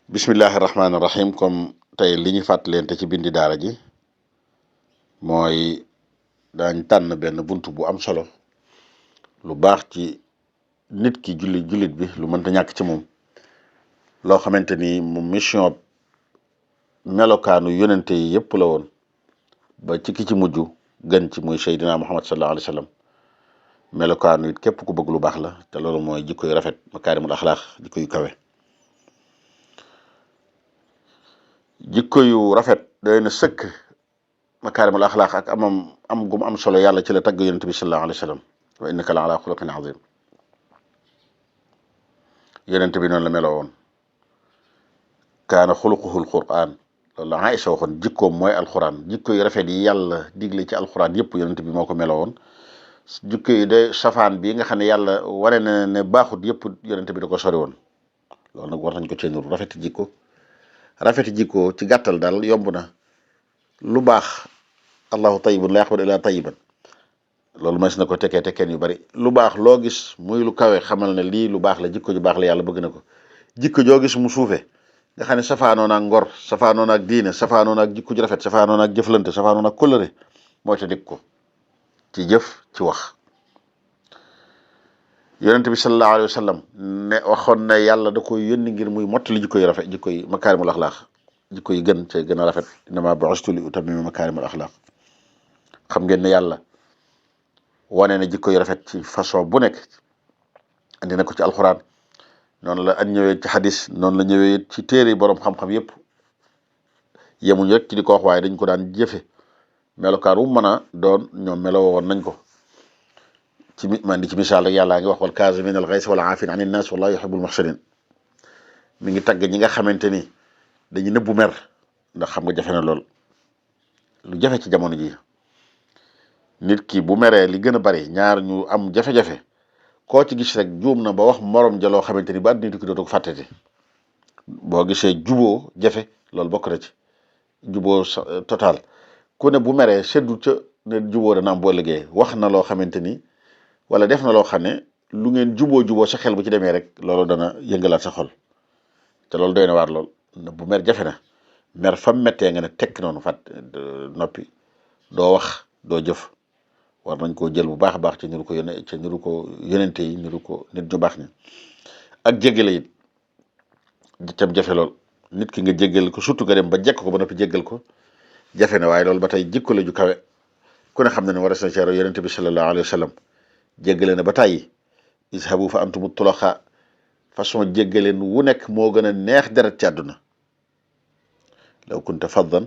bismillahi rahmaani rahim comme tey li ñu fàttalente ci bindi daara ji mooy daañ tànn benn bunt bu am solo lu baax ci nit ki jullit bi lu mënta ñàkk ci moom loo xamante ni mu mission melokaanu yonente yi yëpp la woon ba ci ki ci mujj gën ci muy Seydina Muhammad sallallahu alayhi wa sallam melokaanu it képp ku bëgg lu baax la te loolu mooy jikko yu rafet makaarimul axlaaq jikko yu kawe jikko yu rafet doy na sëkk makaarimul axlaaq ak am gum am solo yàlla ci la tagg yonent bi sallallahu alayhi wa sallam wa innaka la ala xuluqin azim yonent bi noonu la meloo woon kaana xuluquhul quraan loolu la Aïcha waxoon jikkoom mooy alxuraan jikko yu rafet yi yàlla digle ci alxuraan yëpp yonent bi moo ko meloo woon jikko yi de safaan bi nga xam ne yàlla wane na ne baaxut yëpp yonent bi da ko sori woon loolu nag war nañ ko cee nuru rafeti jikko ci gàttal daal yomb na lu baax allahu tayyibun la yaqbalu illa tayyiban loolu mas na ko tekkeen yu bari lu baax loo gis muy lu kawe xamal ne lii lu baax la jikko ju baax la yàlla bëgg na ko jikko joo gis mu suufe nga xam ne safaanoon ak ngor safaanoon ak diine safaanoon ak jikko ju rafet safaanoon ak jëflante safaanoon ak kóllëre moo ca dik ko ci jëf ci wax yonent bi sallallahu alayhi wa sallam ne waxoon na yàlla da koy yónni ngir muy mottali jikko yu rafet jikko yi makaarimul axlaaq jikko yi gën ca gën a rafet innamaa bu'istu li utammima makaarimul axlaaq xam ngeen ne yàlla wane na jikko yu rafet ci façon bu nekk andi na ko ci alxuraan noonu la an ñëwee ci xadis noonu la ñëwee ci téere borom xam-xam yëpp yemuñ rek ci di ko wax waaye dañ ko daan jëfe melokaan wu mën a doon ñoom meloo woon nañ ko ci man di ci misaal rek yàllaa ngi wax wal kaazimiina al ghayza wal aafiina ani nnaas wallaahu yuhibbul muhsiniin mi ngi tagg ñi nga xamante ni dañu nëbbu mer ndax xam nga jafe na lool lu jafe ci jamono ji nit ki bu meree li gën a bari ñaar ñu am jafe-jafe koo ci gis rek juum na ba wax morom ja loo xamante ni ba àddina tukki dootu ko fàtteti boo gisee juboo jafe loolu bokk na ci juboo total ku ne bu meree seddu ca ne juboo dana am boo liggéey wax na loo xamante ni wala def na loo xam ne lu ngeen juboo sa xel bu ci demee rek loolu dana yëngalaat sa xol te loolu doy na waar lool bu mer jafe na mer fam mettee nga ne tekk noonu noppi doo wax doo jëf war nañ koo jël bu baax a baax ci niru ko yonente yi niru ko nit ñu baax ñi ak jéggale it itam jafe lool nit ki nga jéggal ko surtout nga dem ba jekk ko ba noppi jéggal ko jafe na waaye loolu ba tey jikko la ju kawe ku ne xam na ne war a sincère yonente bi sallallahu alayhi wa sallam jéggale na ba tàyyi ishabu fa antumu tulaxa façon jéggaleen wu nekk moo gën a neex deret ci àdduna law kunta faddan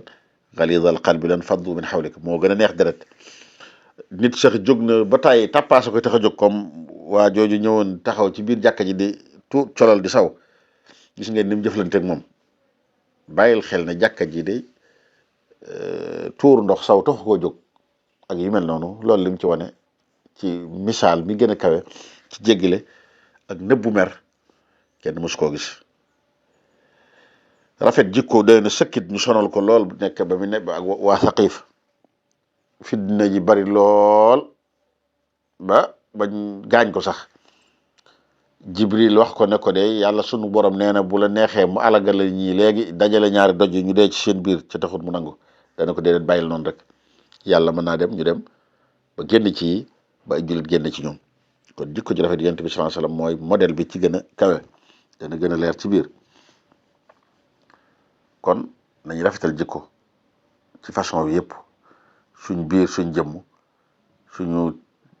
galidal qalbi lan faddu min xawlik moo gën a neex deret nit sax jóg na ba tàyyi tàppaasa koy tax a jóg comme waa jooju ñëwoon taxaw ci biir jàkka ji di colal di saw gis ngeen ni mu jëflanteeg moom bàyyil xel ne jàkka ji de tuur ndox saw tax koo jóg ak yu mel noonu loolu lim ci wane ci misaal mi gën a kawe ci jéggale ak nëbbu mer kenn mësu koo gis rafet jikko doy na sëkkit ñu sonal ko lool nekk ba mu ne ak waa Saqiif fitna ji bari lool ba bañ gaañ ko sax Jibril wax ko ne ko de yàlla sunu borom nee na bu la neexee mu alagale ñii léegi dajale ñaari doj ñu dee ci seen biir ca taxut mu nangu dana ko déedéet bàyyil noonu rek yàlla mën naa dem ñu dem ba génn ci ba ay jullit génn ci ñoom kon jikko ji rafet yonent bi sallallahu alayhi wasallam mooy modèle bi ci gën a kawe dana gën a leer ci biir kon nañ rafetal jikko ci façon bi yëpp suñ biir suñ jëmm suñu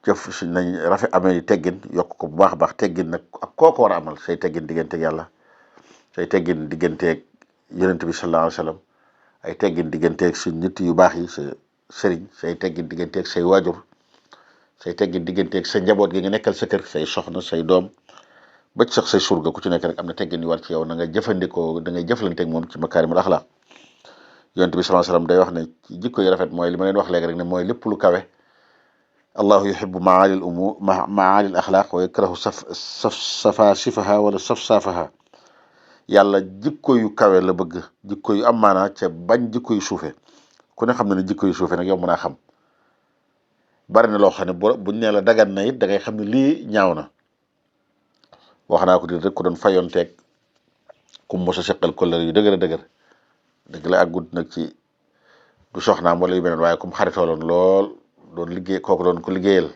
jëf suñ nañ rafet amee teggin yokk ko bu baax a baax teggin nag ak koo ko war a amal say teggin digganteeg yàlla say teggin digganteeg yonent bi sallallahu alayhi wasallam ay teggin digganteeg suñ nit yu baax yi sa sëriñ say teggin digganteeg say waajur say teggin digganteeg sa njaboot gi nga nekkal sa kër say soxna say doom ba ci sax say surga ku ci nekk rek am na teggin yu war ci yow na nga jëfandikoo da ngay jëflanteeg moom ci makaarimul axlaaq yonent bi sallallahu alayhi wasallam day wax ne ci jikko yu rafet mooy li ma leen wax léegi rek ne mooy lépp lu kawe allahu yuhibbu maalil umur maalil axlaaq wa yakrahu safaasifaha wala safsaafaha yàlla jikko yu kawe la bëgg jikko yu am maanaa ca bañ jikko yu suufe ku ne xam na ne jikko yu suufe nag yow mën a xam bari na loo xam ne buñ nee la dagan na it da ngay xam ne lii ñaaw na wax naa ko di rek ku doon fayonteeg kum mos a seqal kollëre yu dëgër a dëgër dëgg la àggut nag ci du soxnaam wala yu mel waaye kum xaritooloon lool doon liggéey kooku doon ko liggéeyal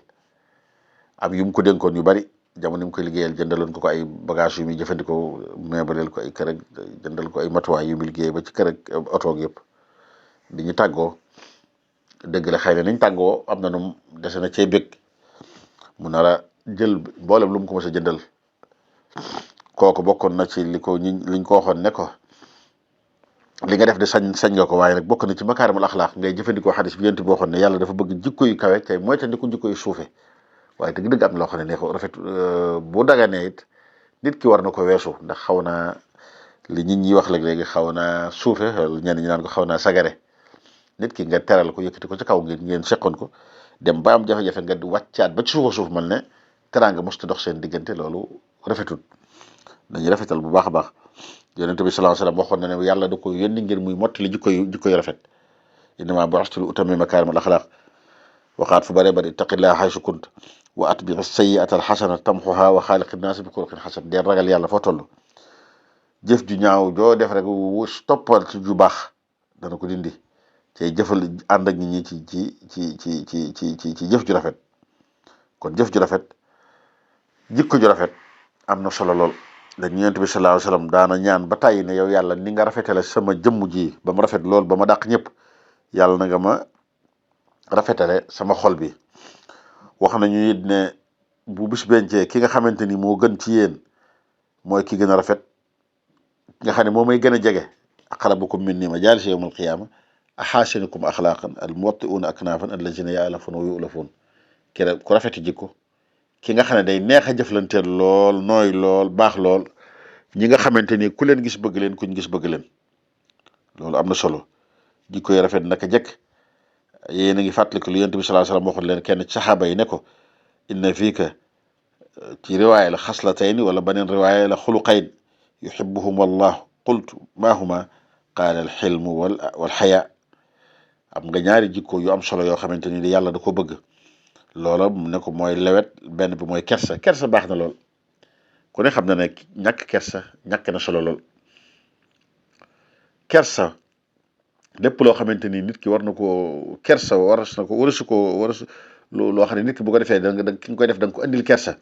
am yu mu ko dénkoon yu bari jamono yi mu koy liggéeyal jëndaloon ko ay bagage yu muy jëfandikoo meebaleel ko ay kër ak jëndal ko ay matuwaay yu muy liggéey ba ci kër ak oto yëpp di ñu tàggoo dëgg la xëy na niñ tàggoo am na nu dese na cay bëgg mu nar a jël mboolem lu mu ko mos a jëndal kooku bokkoon na ci liñ ko waxoon ne ko li nga def de sañ nga ko waaye nag bokk na ci makaarimul axlaaq ngay jëfandikoo xadis bi yonent bi waxoon ne yàlla dafa bëgg jikko yu kawe tey mooy tandiku jikko yu suufe waaye dëgg-dëgg am na loo xam ne neexu rafet bu daganee it nit ki war na ko weesu ndax xaw naa li nit ñi wax léegi xaw naa suufe ñenn ñi naan ko xaw naa sagare nit ki nga teral ko yëkkati ko ci kaw ngeen seqoon ko dem ba am jafe-jafe nga wàccaat ba ci suuf man ne teraanga mosta dox seen diggante loolu rafetul dañuy rafetal bu baax a baax yonent bi sallallahu alayhi wasallam waxoon na ne yàlla da ko yónni ngir muy mottali jikko yu rafet innamaa bu'ithtu li utammima makaarimal axlaaq waxaat fu bëree bëri ittaqillaha haysu kunt wa atbi sayyi'ata alxasana tamxuha wa xaaliqi naasi bi xuluqin xasan dee ragal yàlla foo toll jëf ju ñaaw joo def rek toppal ci ju baax dana ko dindi cay jëfal ànd ak nit ñi ci jëf ju rafet kon jëf ju rafet jikko ju rafet am na solo lool dañ Yonent bi sallallahu alayhi wasallam daana ñaan ba tàyyi ne yow yàlla ni nga rafetale sama jëmm ji ba mu rafet lool ba ma dàq ñëpp yàlla na nga ma rafetale sama xol bi wax nañu it ne bu bis bencee ki nga xamante ni moo gën ci yéen mooy ki gën a rafet nga xam ne moo may gën a jege aqrabukum minni majaalisa yawmal qiyaama axaasinukum axlaaqan al muwatti'uuna aknaafan allazina ya'lafuuna wa yu'lafuun ku rafeti jikko ki nga xam ne day neex a jëflanteel lool nooy lool baax lool ñi nga xamante ni ku leen gis bëgg leen kuñ gis bëgg leen loolu am na solo jikko yi rafet naka jëkk yéen a ngi fàttaliku lu Yonent bi sallallahu alayhi wasallam waxoon leen kenn ci saxaaba yi ne ko inna fiika ci riwaaya la xaslatayni wala beneen riwaaya la xuluqayn yuhibbuhum wallahu qultu maa huma qaala al xilmu wal xayaa am nga ñaari jikko yu am solo yoo xamante ni yàlla da ko bëgg loola mu ne ko mooy lewet benn bi mooy kersa baax na lool ku ne xam na ne ñàkk kersa ñàkk na solo lool kersa lépp loo xamante ni nit ki war na ko kersa loo xam ne nit ki bu ko defee ki nga koy def da nga ko andil kersa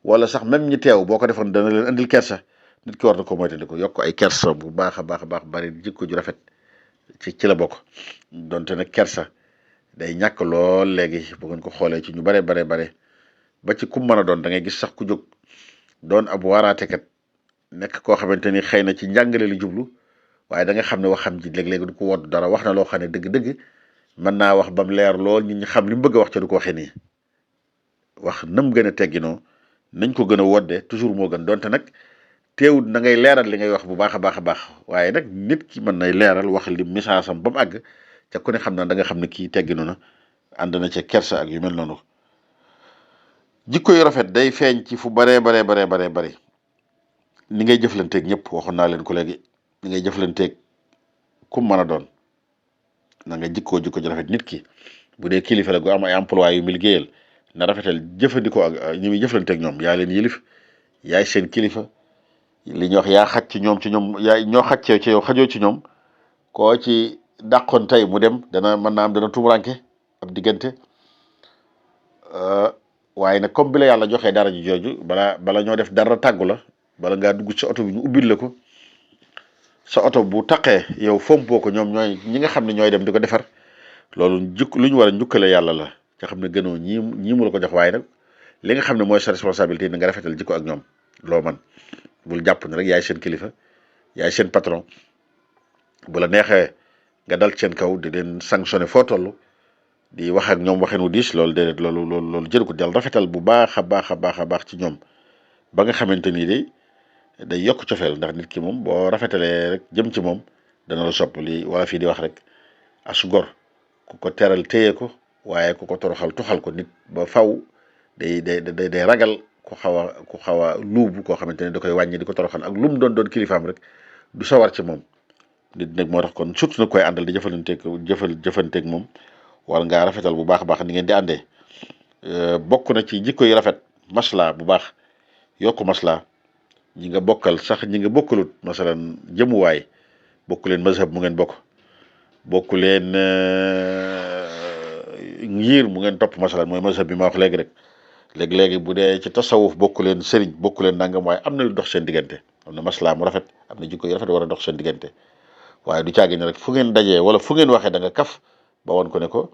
wala sax même ñi teew boo ko defoon dana leen andil kersa nit ki war na ko moytandiku yokk ay kersa bu baax a baax a baax bari jikko ju rafet ci la bokk donte nag kersa day ñàkk lool léegi bu ngeen ko xoolee ci ñu bare ba ci kum mën a doon da ngay gis sax ku jóg doon ab waaraatekat nekk koo xamante ni xëy na ci njàngale li jublu waaye da nga xam ne waxam ji léeg-léeg du ko wodd dara wax na loo xam ne dëgg-dëgg mën naa wax bam leer lool nit ñi xam li mu bëgg a wax ca du ko waxee nii wax nam gën a tegginoo nañ ko gën a wodde toujours moo gën donte nag teewut na ngay leeral li ngay wax bu baax a baax waaye nag nit ki mën nay leeral wax li message am ba mu àgg ca ku ne xam na da nga xam ne kii tegginu na ànd na ca kersa ak yu mel noonu jikko yu rafet day feeñ ci fu baree bari ni ngay jëflanteeg ñëpp waxoon naa leen ko léegi ni ngay jëflanteeg ku mën a doon na nga jikko ju rafet nit ki bu dee kilifa la gu am ay emploi yu mu liggéeyal na rafetal jëfandikoo ak ñi muy jëflanteeg ñoom yaa leen yilif yaay seen kilifa li ñuy wax yaa xaj ci ñoom ñoo xaj ci yow xajoo ci ñoom koo ci dàqoon tey mu dem mën naa am dana tumuranke ab diggante waaye nag comme bi la yàlla joxee dara ji jooju bala ñoo def dara tàggu la bala ngaa dugg ci oto bi ñu ubbil la ko sa oto bu taqee yow fompoo ko ñoom ñi nga xam ne ñooy dem di ko defar loolu lu ñu war a njukkale yàlla la nga xam ne gënoo ñii mu la ko jox waaye nag li nga xam ne mooy sa responsabilité na nga rafetal jikko ak ñoom loo man bul jàpp ne rek yaay seen kilifa yaay seen patron bu la neexee nga dal seen kaw di leen sanctionné foo toll di wax ak ñoom waxeen wu diis loolu déedéet loolu jël ko del rafetal bu baax a baax ci ñoom ba nga xamante ni day yokk cofeel ndax nit ki moom boo rafetalee rek jëm ci moom dana la sopp li wala fii di wax rek as gor ku ko teral téye ko waaye ku ko toroxal tuxal ko nit ba faw day ragal ku xaw a luubu koo xamante ne da koy wàññi di ko toroxal ak lu mu doon kilifaam rek du sawar ci moom nit nag moo tax kon surtout nag koy àndal di jëfanteeg moom wala ngaa rafetal bu baax a baax ni ngeen di àndee bokk na ci jikko yi rafet masla bu baax yokku masla ñi nga bokkal sax ñi nga bokkalut masalan jëmuwaay bokku leen mazhab mu ngeen bokku leen ngir mu ngeen topp masalan mooy mazhab bi ma wax léegi rek léegi-léegi bu dee ci tasawuf bokku leen sëriñ bokku leen nangam waaye am na lu dox seen diggante am na maslaa mu rafet am na jikko yu rafet war a dox seen diggante waaye du caagi ne rek fu ngeen dajee wala fu ngeen waxee da nga kaf ba woon ko ne ko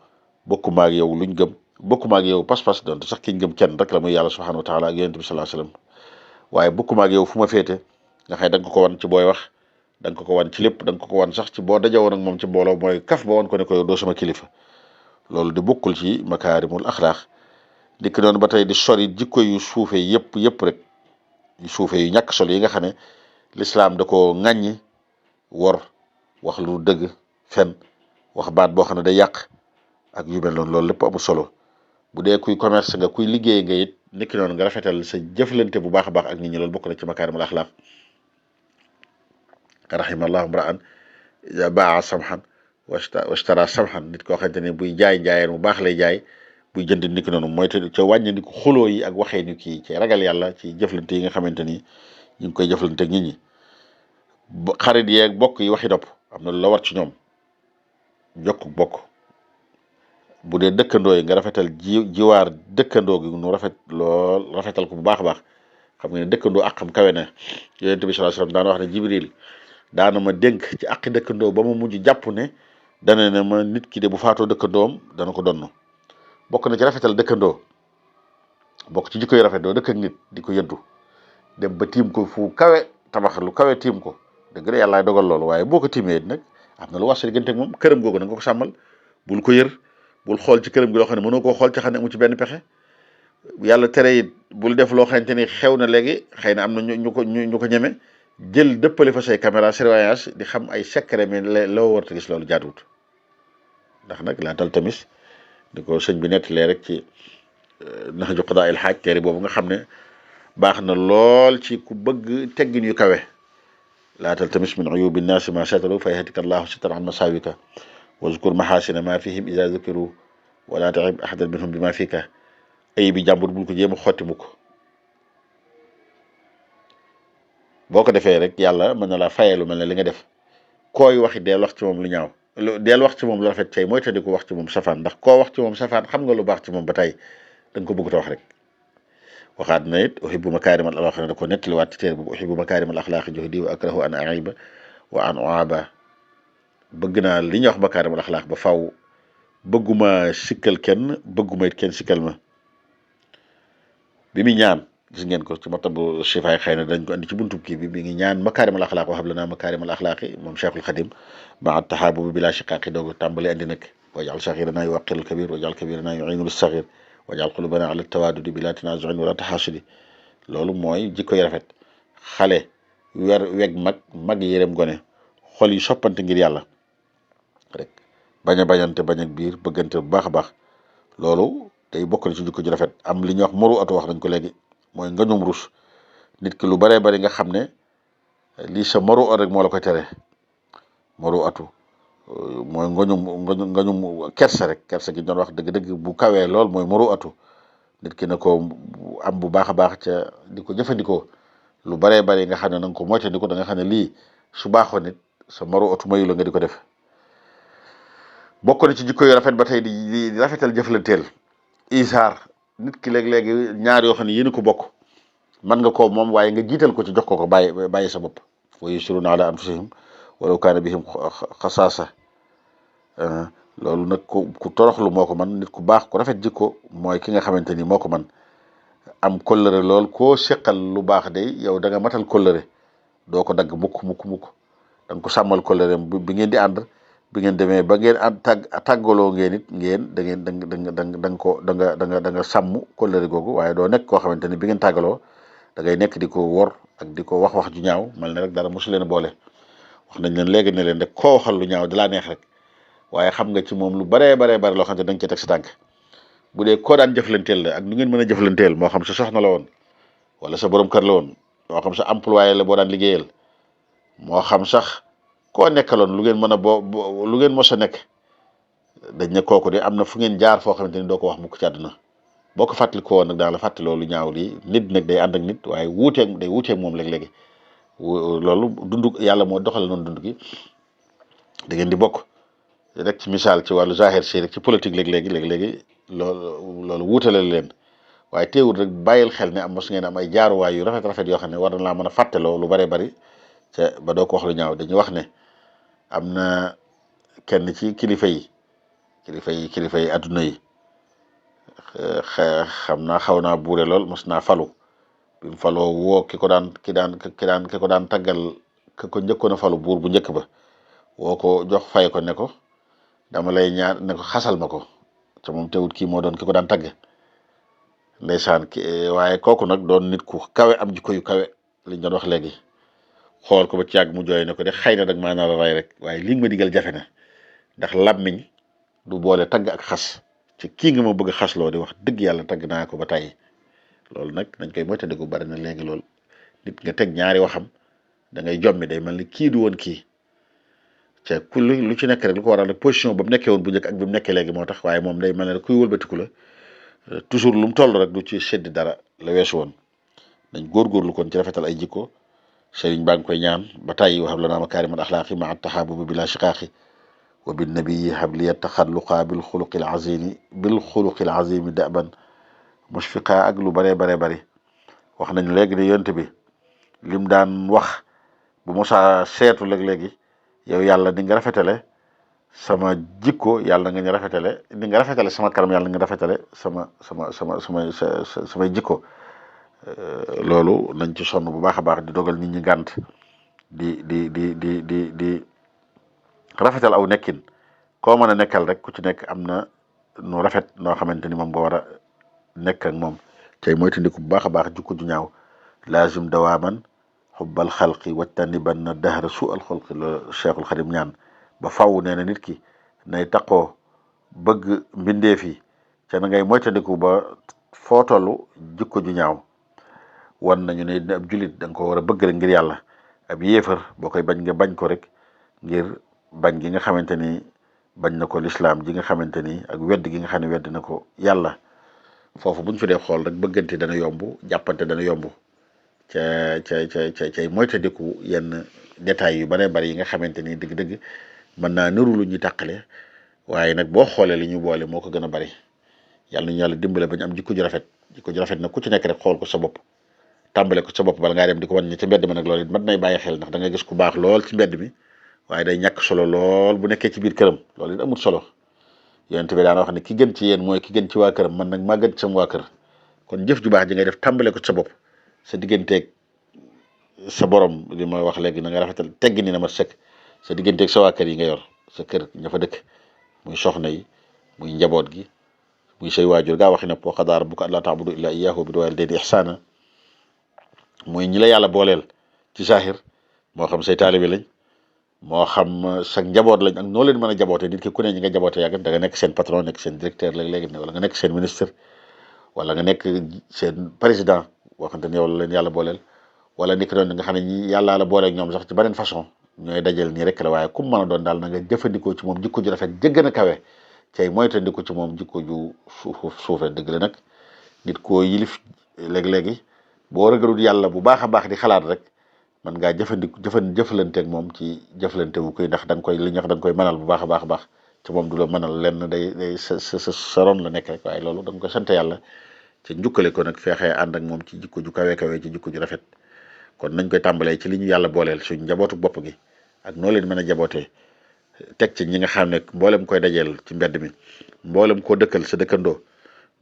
bokkuma ak yow luñ gëm bokkuma ak yow pas-pas donte sax kiñ gëm kenn rek la muy yàlla subhanahu wa taala ak yonent bi sallallahu alayhi wasallam waaye bokkuma ak yow fu ma féete nga xëy da nga ko wan ci booy wax da nga ko wan ci lépp da nga ko wan sax ci boo dajawoon ak moom ci mbooloo mooy kaf ba woon ko ne ko yow doo sama kilifa loolu di bokkul ci makaarimul axlaax dikk noonu ba tey di sori jikko yu suufe yëpp rek yu suufe yu ñàkk solo yi nga xam ne lislaam da ko ŋàññi wor wax lu dëgg fen wax baat boo xam ne day yàq ak yu mel noonu loolu lépp amul solo bu dee kuy commerce nga kuy liggéey nga it niki noonu nga rafetal sa jëflante bu baax a baax ak nit ñi loolu bokk na ci makaarimul axlaaq rahimallahu mra'an iza baa samhan washtara samhan nit koo xamante ne buy jaay jaayeen bu baax lay jaay buy jënd niki noonu mooy te ca wàññi ni ko xuloo yi ak waxee ni kii ci ragal yàlla ci jëflante yi nga xamante ni ñu ngi koy jëflante ak nit ñi xarit yeeg bokk yi waxi dopp am na lu la war ci ñoom jokk bokk bu dee dëkkandoo yi nga rafetal jiwaar dëkkandoo gi nu rafet lool rafetal ko bu baax a baax xam nga ne dëkkandoo ak xam kawe na yonent bi sallallahu alayhi wasallam daan wax ne Jibril daana ma dénk ci àqi dëkkandoo ba ma mujj jàpp ne dana ne ma nit ki de bu faatoo dëkkandoom dana ko donn bokk na ci rafetal dëkkandoo bokk ci jikko yu rafet doo dëkk ak nit di ko yëddu dem ba tiim ko fu kawe tabax lu kawe tiim ko dëgg la yàllaay dogal loolu waaye boo ko tiimee nag am na lu war sa diggante ak moom këram googu na nga ko sàmmal bul ko yër bul xool ci këram gi loo xam ne mënoo koo xool ci xam ne amu ci benn pexe yàlla tere it bul def loo xamante ni xew na léegi xëy na am na ñu ko ñeme jël dëppale fa say caméra surveillance di xam ay secret mais loo warta gis loolu jaaduwut ndax nag laa tal tamis di ko sëñ bi nettalee rek ci Nahju Qadaa il Haaj téere boobu nga xam ne baax na lool ci ku bëgg teggin yu kawe laa tal tamis min uyubi nnaasi ma sataru fa yahtika allahu sitran an masaawika wazkur mahasina ma fihim ida zukiru wala taib ahadan minhum bi ma fika ay bi jàmbur bul ko jéem a xotti mukk boo ko defee rek yàlla mën na laa fayee lu mel ne li nga def kooy waxi deel wax ci moom lu ñaaw deel wax ci moom lu rafet cay mooy te di ko wax ci moom safaan ndax koo wax ci moom safaan xam nga lu baax ci moom ba tey da nga ko bëgg ta wax rek waxaat na it uhibbu makaarimal axlaaq da ko nettaliwaat ci téere boobu uhibbu makaarimal axlaaq juhdi wa akrahu an aiba wa an uaba bëgg naa li ñuy wax makaarimal axlaaq ba faw bëgguma sikkal kenn bëgguma it kenn sikkal ma bi muy ñaan gis ngeen ko ci matabu shifaay xëy na dañ ko andi ci buntu kii bi mi ngi ñaan makaarimal axlaaq wahab lanaa makaarimal axlaaqi moom Cheikhul Xadim maa taxaabubi bila shiqaaqi doogu tàmbali andi nag wajal saxiranaa yuwaqirul kabir wajal kabiranaa yuinul saxir wajal qulubana ala tawaadudi bila tanaazuin wala taxaasudi loolu mooy jikko yu rafet xale weg mag yërëm gone xol yi soppante ngir yàlla rek bañ a bañante bañ ak biir bëggante bu baax a baax loolu day bokk na ci jikko ju rafet am li ñuy wax moru atu wax nañ ko léegi mooy ngañum rus nit ki lu baree bari nga xam ne lii sa moru at rek moo la koy tere moru atu mooy ngañum kersa rek kersa gi doon wax dëgg-dëgg bu kawee lool mooy moru atu nit ki ne ko am bu baax a baax ca di ko jëfandikoo lu baree bari nga xam ne na nga ko moytandiku da nga xam ne lii su baaxoon nit sa moru atu mayu la nga di ko def bokk na ci jikko yu rafet ba tey di rafetal jëflanteel isaar nit ki léeg-léegi ñaar yoo xam ne yéen ko bokk mën nga ko moom waaye nga jiital ko ci jox ko bàyyi sa bopp wa yusiruna ala anfusihim walaw kaana bihim xasaasa loolu nag ku toroxlu moo ko man nit ku baax ku rafet jikko mooy ki nga xamante ni moo ko man am kóllëre lool koo seqal lu baax de yow da nga matal kóllëre doo ko dagg mukk da nga ko sàmmal kóllëre bi ngeen di ànd bi ngeen demee ba ngeen tàggaloo ngeen it ngeen da nga sàmm kóllëre googu waaye doo nekk koo xamante ni bi ngeen tàggaloo da ngay nekk di ko wor ak di ko wax ju ñaaw mal ne rek dara mosu leen boole wax nañ leen léegi ne leen rek koo waxal lu ñaaw dalaa neex rek waaye xam nga ci moom lu baree loo xam ne da nga cee teg sa tànk bu dee koo daan jëflanteel la ak nu ngeen mën a jëflanteel moo xam sa soxna la woon wala sa borom kër la woon moo xam sa employé la boo daan liggéeyal moo xam sax koo nekkaloon lu ngeen mën a lu ngeen mos a nekk dañ ne kooku de am na fu ngeen jaar foo xamante ni doo ko wax mukk ci àdduna boo ko fàttali ko woon nag daal la fàttali loolu ñaaw lii nit nag day ànd ak nit waaye wuuteeg moom léeg-léegi loolu dund yàlla moo doxale noonu dund gi da ngeen di bokk rek ci misaal ci wàllu zahir si rek ci politique léeg-léegi loolu wuutale leen waaye teewul rek bàyyil xel ne am mos ngeen am ay jaaruwaay yu rafet yoo xam ne war na laa mën a fàttaloo lu bare bari ca ba doo ko wax lu ñaaw dañuy wax ne am na kenn ci kilifa yi adduna yi xam naa xaw naa buure lool mos naa falu bi mu faloo woo ki ko daan taggal ki ko njëkkoon a falu buur bu njëkk ba woo ko jox fay ko ne ko dama lay ñaan ne ko xasal ma ko te moom teewut kii moo doon ki ko daan tagg ndeysaan waaye kooku nag doon nit ku kawe am jikko yu kawe liñ doon wax léegi xool ko ba ci yàgg mu jooy ne ko de xëy na dag maa nar a rey rek waaye li nga ma digal jafe na ndax làmmiñ du boole tagg ak xas ci kii nga ma bëgg a xasloo di wax dëgg yàlla tagg naa ko ba tàyyi loolu nag nañ koy moytandiku bari na léegi lool nit nga teg ñaari waxam da ngay jommi day mel ni kii du woon kii te ku lu ci nekk rek lu ko waral rek position ba mu nekkee woon bu njëkk ak bi mu nekkee léegi moo tax waaye moom day mel ne rek kuy wëlbatiku la toujours lu mu toll rek du ci seddi dara la weesu woon nañ góorgóorlu kon ci rafetal ay jikko sëriñ baa ngi koy ñaan ba tàyyi wa hab lanaa makaarimal axlaaqi maa taxaabubi bilaa shiqaaqi wa bin nabiyyi habliya taxalluqa bil xuluqil azimi daban mushfiqa ak lu baree bari wax nañ léegi ne yonent bi lim daan wax bu mosaa seetu léegi yow yàlla ni nga rafetale sama jikko yàlla nga ñu rafetale ni nga rafetale sama kanam yàlla nga rafetale samay jikko loolu nañ ci sonn bu baax a baax di dogal nit ñi gànt di rafetal aw nekkin koo mën a nekkal rek ku ci nekk am na nu rafet noo xamante ni moom nga war a nekk ak moom tey moytandiku bu baax a baax jikko ju ñaaw laazim dawaaman xubbal xalqi wajtaniban na dahra su al xulqi la Cheikhul Xadim ñaan ba faw nee na nit ki nay taqoo bëgg mbindeef yi ca na ngay moytandiku ba foo toll jikko ju ñaaw wan nañu ne ab julit da nga ko war a bëgg rek ngir yàlla ab yéefar boo koy bañ nga bañ ko rek ngir bañ gi nga xamante ni bañ na ko lislaam ji nga xamante ni ak wedd gi nga xam ne wedd na ko yàlla foofu buñ fi dee xool rek bëggante dana yomb jàppante dana yomb cay moytandiku yenn détails yu bare bari yi nga xamante ni dëgg-dëgg mën naa nëru lu ñuy tàqale waaye nag boo xoolee li ñu boole moo ko gën a bari yàlla nañu yàlla dimbale bañ am jikko ju rafet nag ku ci nekk rek xool ko sa bopp tàmbale ko sa bopp bala ngaa dem di ko wan ñi ci mbedd mi nag loolu it mat nay bàyyi xel ndax da nga gis ku baax lool ci mbedd mi waaye day ñàkk solo lool bu nekkee ci biir këram loolu it amul solo yonent bi daana wax ne ki gën ci yéen mooy ki gën ci waa këram man nag maa gën ci sama waa kër kon jëf ju baax ji ngay def tàmbale ko sa bopp sa digganteeg sa borom li ma wax léegi na nga rafetal teggi ni na ma sëkk sa digganteeg sa waa kër yi nga yor sa kër ña fa dëkk muy soxna yi muy njaboot gi muy say waajur gaa waxi na wa qadaa rabbuka allaa ta'budu illaa iyyaahu wa bil waalidayni ihsaana muy ñi la yàlla booleel ci saahir moo xam say taalibe lañ moo xam sa njaboot lañ ak noo leen mën a jaboote nit ki ku ne ñi nga jaboote yàgg da nga nekk seen patron nekk seen directeur léeg-léegi wala nga nekk seen ministre wala nga nekk seen président boo xamante ne yow la leen yàlla booleel wala ni ki doon nga xam ne ñi yàlla la booleeg ñoom sax ci beneen façon ñooy dajal nii rek la waaye ku mu mën a doon daal na nga jëfandikoo ci moom jikko ju rafet jëgg na kawe cay moytandiku ci moom jikko ju suufe dëgg la nag nit koo yilif léeg-léegi boo ragalul yàlla bu baax a baax di xalaat rek man ngaa jëflanteeg moom ci jëflante wu koy ndax da nga koy li ñax da nga koy mënal bu baax a baax ci moom du la mënal lenn day sa ron la nekk rek waaye loolu da nga koy sant yàlla ci njukkale ko nag feexee ànd ak moom ci jikko ju kawe ci jikko ju rafet kon nañ koy tàmbalee ci li ñu yàlla booleel suñ njabootu bopp gi ak noo leen mën a jabootee teg ci ñi nga xam ne mboolem koy dajeel ci mbedd mi mboolem koo dëkkal sa dëkkandoo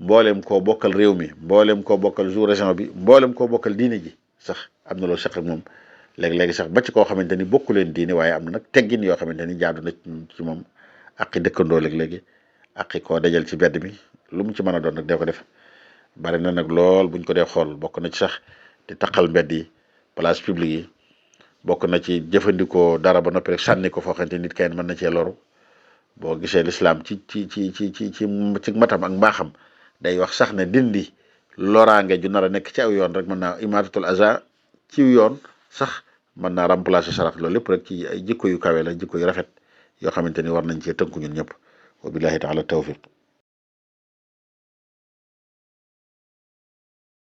mboolem koo bokkal réew mi mboolem koo bokkal sous région bi mboolem koo bokkal diine ji sax am na loolu sax ak moom léegi-léegi sax ba ci koo xamante ni bokku leen diine waaye am na nag teggin yoo xamante ni jaadu na ci moom aqi dëkkandoo léegi-léegi aqi koo dajal ci mbedd mi lu mu ci mën a doon nag dee ko def bari na nag lool buñ ko dee xool bokk na ci sax di taqal mbedd yi place publique yi bokk na ci jëfandikoo dara ba noppi rek sànni ko foo xamante nit kenn mën na cee loru boo gisee lislaam ci matam ak mbaaxam day wax sax ne dindi loraange ju nar a nekk ci aw yoon rek mën naa imaatatul aza ci yoon sax mën naa remplacer sarax loolu lépp rek ci ay jikko yu kawe la jikko yu rafet yoo xamante ni war nañ cee tënku ñun ñëpp wa billahi taala tawfiq